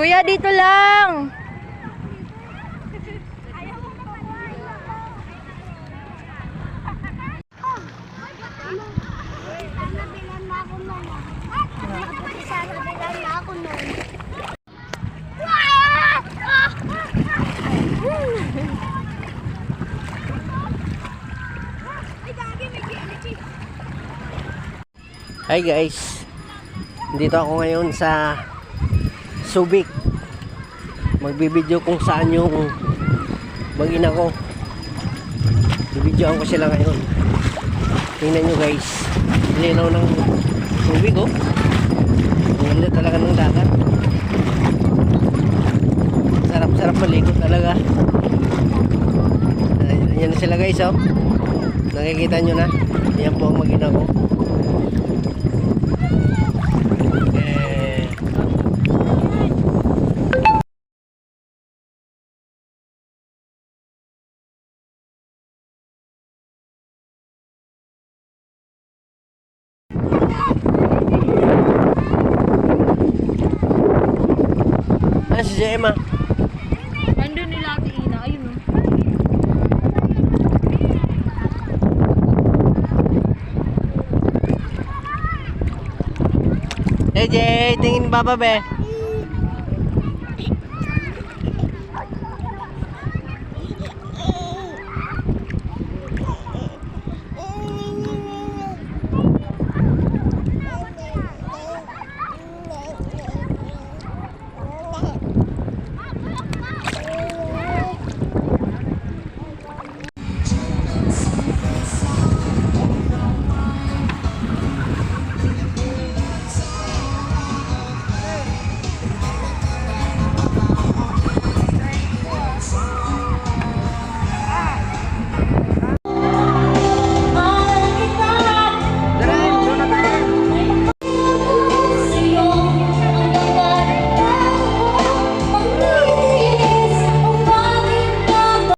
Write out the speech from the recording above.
Kuya, dito lang. Hi guys, dito ako ngayon sa Subic. Magbibideo kung saan yung mag-ina ko. Bibidyoan ko sila ngayon. Tingnan nyo guys, linaw ng tubig oh. Ang ganda talaga ng dagat. Sarap-sarap maligo talaga. Ayan na sila guys oh. Nakikita nyo na. Ayan po ang mag-ina ko. Ano si Emma? Nandun nila Ate Ina. Ayun o. Hey Jay, tingin baba be.